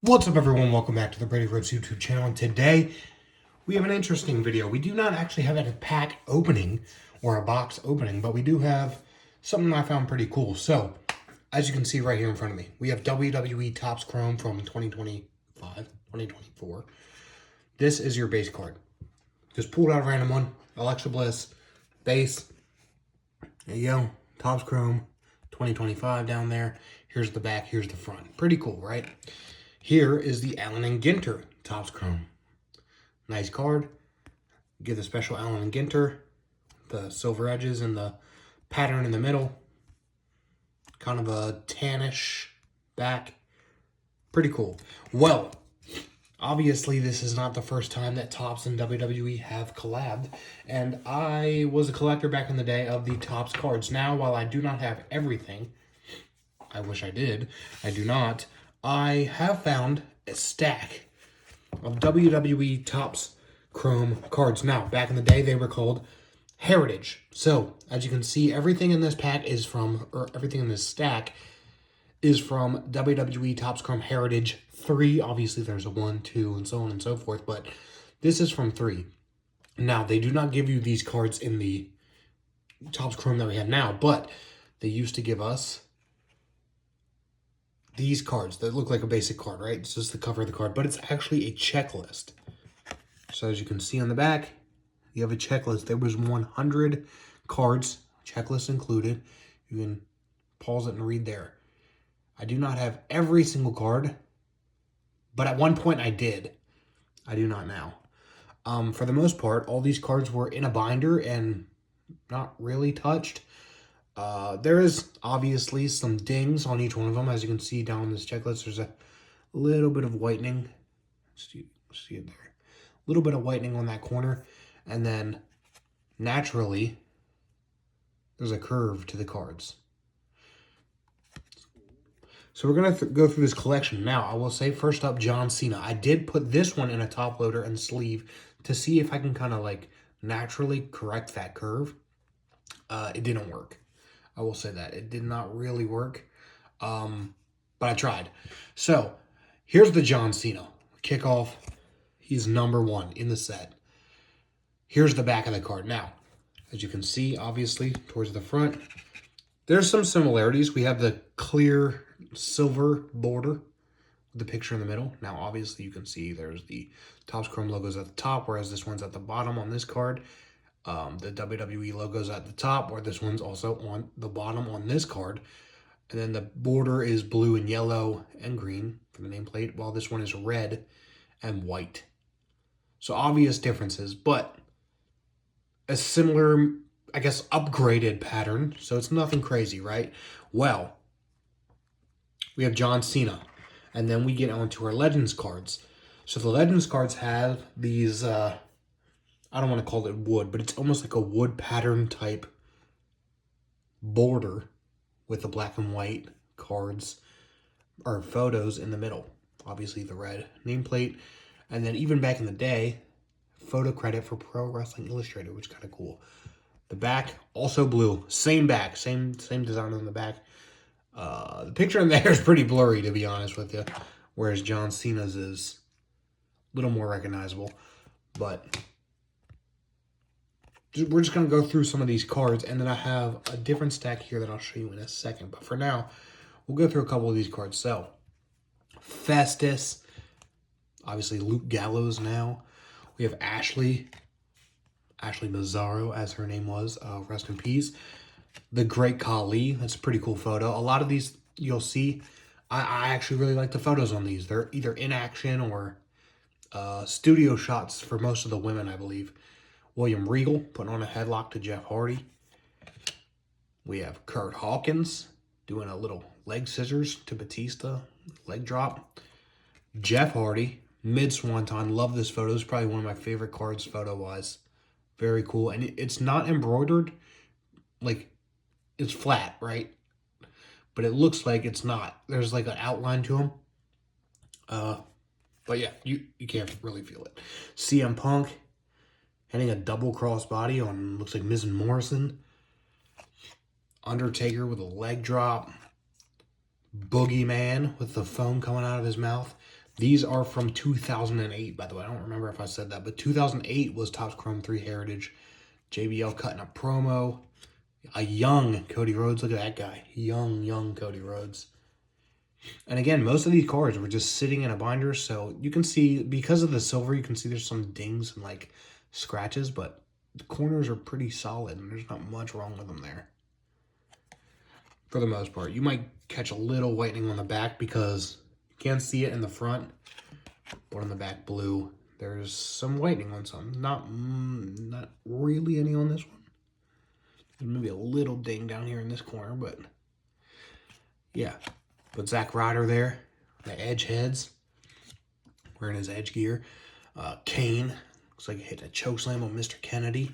What's up, everyone? Welcome back to the Brady Rhodes YouTube channel. And today we have an interesting video. We do not actually have a pack opening or a box opening, but we do have something I found pretty cool. So, as you can see right here in front of me, we have WWE Topps Chrome from 2025, 2024. This is your base card. Just pulled out a random one. Alexa Bliss, base. There you go. Topps Chrome, 2025 down there. Here's the back, here's the front. Pretty cool, right? Here is the Allen and Ginter Topps Chrome. Nice card. Get the special Allen and Ginter. The silver edges and the pattern in the middle. Kind of a tannish back. Pretty cool. Well, obviously this is not the first time that Topps and WWE have collabed. And I was a collector back in the day of the Topps cards. Now, while I do not have everything, I wish I did, I do not, I have found a stack of WWE Topps Chrome cards. Now, back in the day, they were called Heritage. So, as you can see, everything in this pack is from, or everything in this stack is from WWE Topps Chrome Heritage 3. Obviously, there's a 1, 2, and so on and so forth, but this is from 3. Now, they do not give you these cards in the Topps Chrome that we have now, but they used to give us these cards that look like a basic card, right? It's just the cover of the card, but it's actually a checklist. So as you can see on the back, you have a checklist. There was 100 cards, checklist included. You can pause it and read there. I do not have every single card, but at one point I did. I do not now. For the most part, all these cards were in a binder and not really touched. There is obviously some dings on each one of them. As you can see down on this checklist, there's a little bit of whitening. See it there. A little bit of whitening on that corner. And then, naturally, there's a curve to the cards. So we're going to go through this collection. Now, I will say first up, John Cena. I did put this one in a top loader and sleeve to see if I can kind of like naturally correct that curve. It didn't work. I will say that. It did not really work, but I tried. So, here's the John Cena. Kickoff. He's number 1 in the set. Here's the back of the card. Now, as you can see, obviously, towards the front, there's some similarities. We have the clear silver border with the picture in the middle. Now, obviously, you can see there's the Topps Chrome logos at the top, whereas this one's at the bottom on this card. The WWE logo's at the top, or this one's also on the bottom on this card. And then the border is blue and yellow and green for the nameplate, while this one is red and white. So obvious differences, but a similar, I guess, upgraded pattern. So it's nothing crazy, right? Well, we have John Cena, and then we get onto our Legends cards. So the Legends cards have these, I don't want to call it wood, but it's almost like a wood pattern type border with the black and white cards or photos in the middle. Obviously the red nameplate. And then even back in the day, photo credit for Pro Wrestling Illustrated, which is kind of cool. The back, also blue. Same back, same design on the back. The picture in there is pretty blurry, to be honest with you. Whereas John Cena's is a little more recognizable. But we're just going to go through some of these cards, and then I have a different stack here that I'll show you in a second. But for now, we'll go through a couple of these cards. So, Festus, obviously Luke Gallows now. We have Ashley Mazzaro, as her name was, rest in peace. The Great Khali, that's a pretty cool photo. A lot of these you'll see, I actually really like the photos on these. They're either in action or studio shots for most of the women, I believe. William Regal putting on a headlock to Jeff Hardy. We have Kurt Hawkins doing a little leg scissors to Batista, leg drop. Jeff Hardy, mid-swanton. Love this photo. It's probably one of my favorite cards photo-wise. Very cool. And it's not embroidered. Like, it's flat, right? But it looks like it's not. There's like an outline to him. But yeah, you can't really feel it. CM Punk hitting a double crossbody on, looks like Miz and Morrison. Undertaker with a leg drop. Boogeyman with the foam coming out of his mouth. These are from 2008, by the way. I don't remember if I said that, but 2008 was Topps Chrome 3 Heritage. JBL cutting a promo. A young Cody Rhodes. Look at that guy. Young Cody Rhodes. And again, most of these cards were just sitting in a binder, so you can see, because of the silver, you can see there's some dings and like scratches, but the corners are pretty solid, and there's not much wrong with them there. For the most part. You might catch a little whitening on the back because you can't see it in the front, but on the back blue, there's some whitening on some. Not really any on this one. There's maybe a little ding down here in this corner, but yeah. But Zack Ryder there, the edge heads, wearing his edge gear. Kane, looks like he hit a chokeslam on Mr. Kennedy.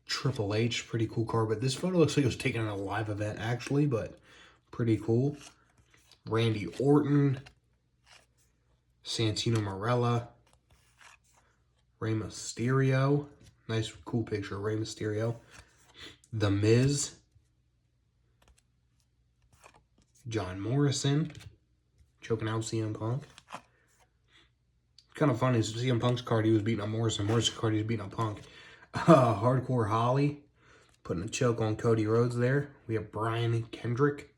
Triple H, pretty cool card, but this photo looks like it was taken at a live event, actually, but pretty cool. Randy Orton, Santino Marella, Rey Mysterio, nice, cool picture of Rey Mysterio. The Miz, John Morrison, choking out CM Punk. Kind of funny, CM Punk's card, he was beating up Morrison. Morrison's card, he was beating up Punk. Hardcore Holly, putting a choke on Cody Rhodes there. We have Brian Kendrick.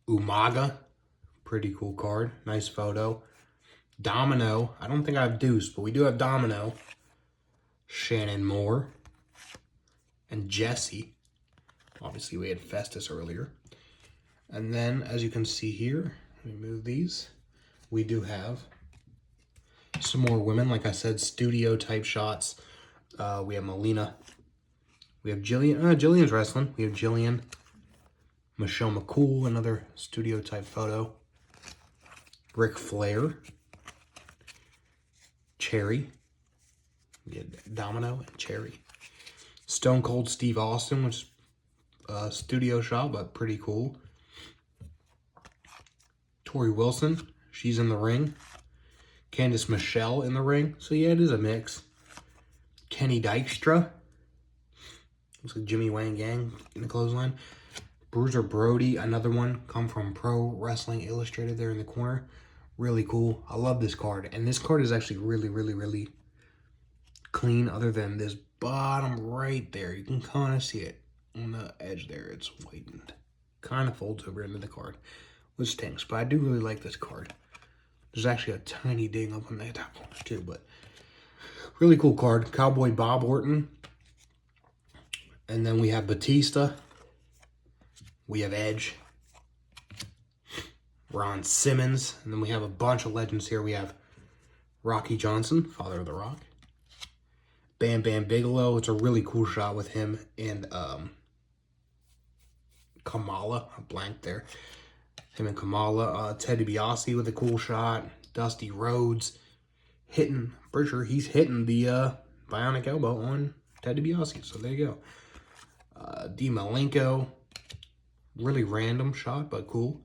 Umaga, pretty cool card. Nice photo. Domino, I don't think I have Deuce, but we do have Domino. Shannon Moore. And Jesse. Obviously, we had Festus earlier. And then, as you can see here, let me move these. We do have some more women, like I said, studio type shots. We have Melina. We have Jillian. Jillian's wrestling. We have Jillian. Michelle McCool, another studio type photo. Ric Flair. Cherry. We had Domino and Cherry. Stone Cold Steve Austin, which is a studio shot, but pretty cool. Tori Wilson. She's in the ring. Candice Michelle in the ring. So, yeah, it is a mix. Kenny Dykstra. Looks like Jimmy Wang Gang in the clothesline. Bruiser Brody, another one. Come from Pro Wrestling Illustrated there in the corner. Really cool. I love this card. And this card is actually really clean, other than this bottom right there. You can kind of see it on the edge there. It's whitened. Kind of folds over into the card, which stinks. But I do really like this card. There's actually a tiny ding up on the top corner too, but really cool card. Cowboy Bob Orton. And then we have Batista. We have Edge. Ron Simmons. And then we have a bunch of legends here. We have Rocky Johnson, father of The Rock. Bam Bam Bigelow. It's a really cool shot with him and Kamala. A blank there. Him and Kamala. Ted DiBiase with a cool shot. Dusty Rhodes hitting. Pretty sure he's hitting the bionic elbow on Ted DiBiase. So there you go. D. Malenko. Really random shot, but cool.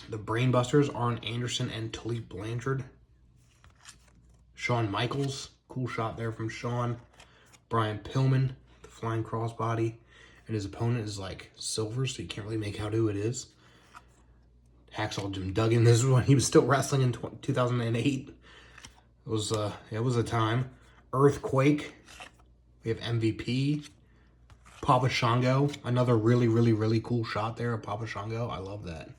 The Brainbusters, Arn Anderson and Tully Blanchard. Shawn Michaels. Cool shot there from Shawn. Brian Pillman. The flying crossbody. And his opponent is like silver, so you can't really make out who it is. Hacksaw Jim Duggan. This is when he was still wrestling in 2008. It was a time. Earthquake. We have MVP. Papa Shango. Another really cool shot there of Papa Shango. I love that.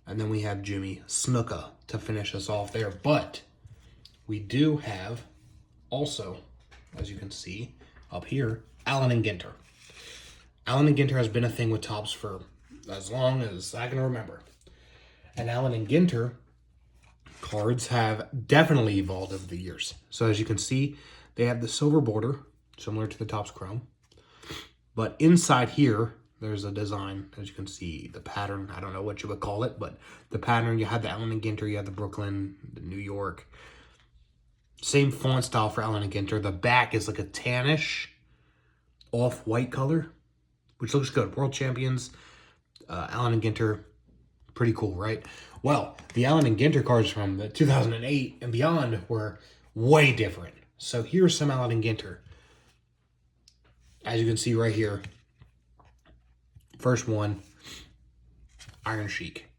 And then we have Jimmy Snuka to finish us off there. But we do have also, as you can see up here, Allen and Ginter. Allen and Ginter has been a thing with Topps for as long as I can remember. And Allen and Ginter cards have definitely evolved over the years. So as you can see, they have the silver border, similar to the Topps Chrome. But inside here, there's a design, as you can see, the pattern. I don't know what you would call it, but the pattern, you have the Allen and Ginter, you have the Brooklyn, the New York. Same font style for Allen and Ginter. The back is like a tannish, off-white color, which looks good. World champions, Allen and Ginter, pretty cool, right? Well, the Allen and Ginter cards from the 2008 and beyond were way different. So here's some Allen and Ginter. As you can see right here, first one, Iron Sheik.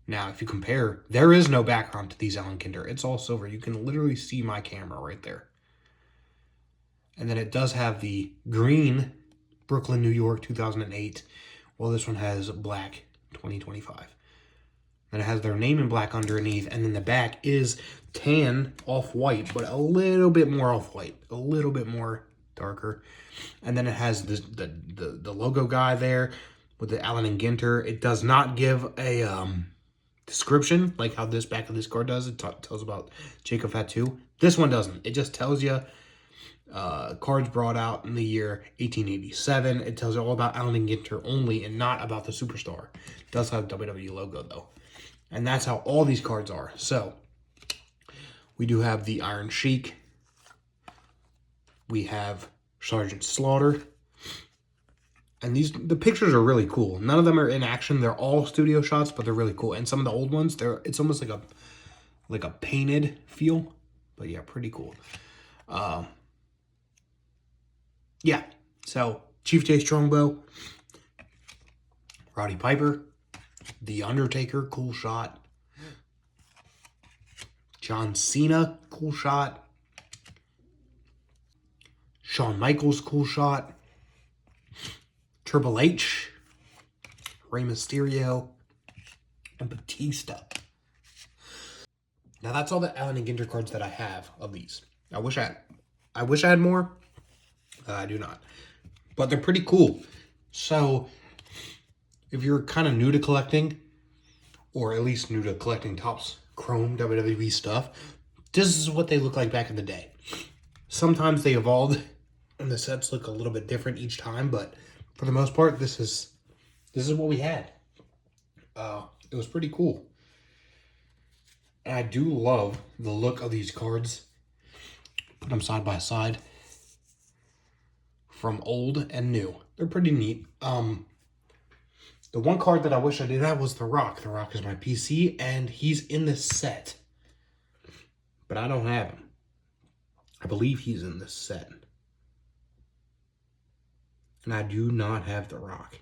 Now, if you compare, there is no background to these Alan Kinder. It's all silver. You can literally see my camera right there. And then it does have the green Brooklyn, New York, 2008. Well, this one has black, 2025. And it has their name in black underneath. And then the back is tan off-white, but a little bit more off-white. A little bit more darker. And then it has this, the logo guy there with the Allen and Ginter. It does not give a description like how this back of this card does. It tells about Jacob Fatu. This one doesn't. It just tells you cards brought out in the year 1887. It tells you all about Allen and Ginter only and not about the superstar. It does have a WWE logo though. And that's how all these cards are. So we do have the Iron Sheik. We have Sergeant Slaughter. And the pictures are really cool. None of them are in action. They're all studio shots, but they're really cool. And some of the old ones, it's almost like a painted feel. But yeah, pretty cool. Yeah. So Chief Jay Strongbow, Roddy Piper, The Undertaker, cool shot. John Cena, cool shot. Shawn Michaels, cool shot. Triple H, Rey Mysterio, and Batista. Now that's all the Allen and Ginter cards that I have of these. I wish I had more. I do not. But they're pretty cool. So if you're kind of new to collecting, or at least new to collecting Topps Chrome WWE stuff, this is what they look like back in the day. Sometimes they evolved and the sets look a little bit different each time, but for the most part, this is what we had. It was pretty cool. And I do love the look of these cards. Put them side by side. From old and new. They're pretty neat. The one card that I wish I did have was The Rock. The Rock is my PC, and he's in this set. But I don't have him. I believe he's in this set. And I do not have The Rock.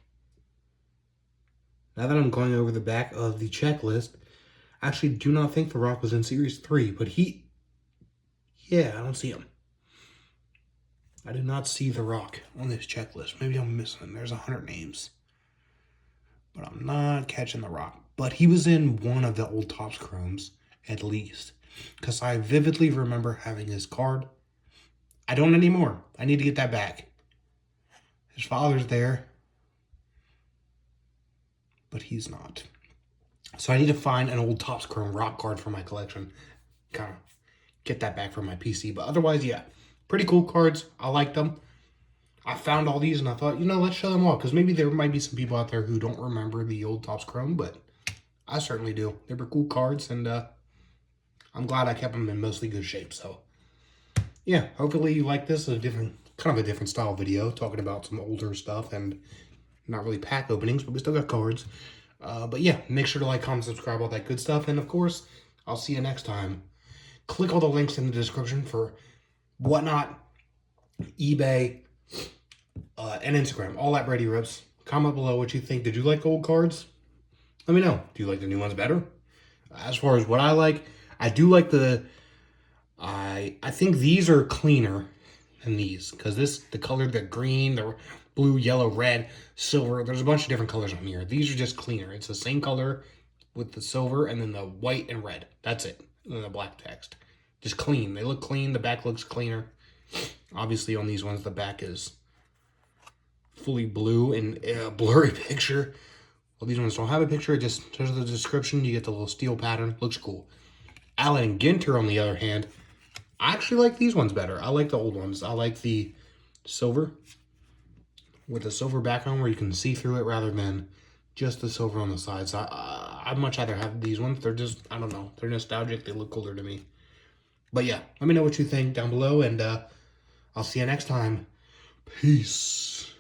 Now that I'm going over the back of the checklist, I actually do not think The Rock was in Series 3, but yeah, I don't see him. I do not see The Rock on this checklist. Maybe I'm missing him. There's 100 names. But I'm not catching The Rock. But he was in one of the old Topps Chromes, at least. Because I vividly remember having his card. I don't anymore. I need to get that back. His father's there. But he's not. So I need to find an old Topps Chrome Rock card for my collection. Kind of get that back from my PC. But otherwise, yeah. Pretty cool cards. I like them. I found all these and I thought, let's show them all. Because maybe there might be some people out there who don't remember the old Topps Chrome. But I certainly do. They were cool cards. And I'm glad I kept them in mostly good shape. So, yeah. Hopefully you like this. Kind of a different style video. Talking about some older stuff. And not really pack openings. But we still got cards. But yeah. Make sure to like, comment, subscribe. All that good stuff. And of course, I'll see you next time. Click all the links in the description for Whatnot, eBay, and Instagram. All at Brady Rips. Comment below what you think. Did you like the old cards? Let me know. Do you like the new ones better? As far as what I like, I do like I think these are cleaner than these. Because the color, the green, the blue, yellow, red, silver. There's a bunch of different colors on here. These are just cleaner. It's the same color with the silver and then the white and red. That's it. And then the black text. Just clean. They look clean. The back looks cleaner. Obviously, on these ones, the back is fully blue and a blurry picture. Well, these ones don't have a picture. It just shows the description. You get the little steel pattern. Looks cool. Allen and Ginter, on the other hand, I actually like these ones better. I like the old ones. I like the silver with the silver background where you can see through it rather than just the silver on the sides. I'd much rather have these ones. They're just, I don't know. They're nostalgic. They look cooler to me. But yeah, let me know what you think down below, and I'll see you next time. Peace.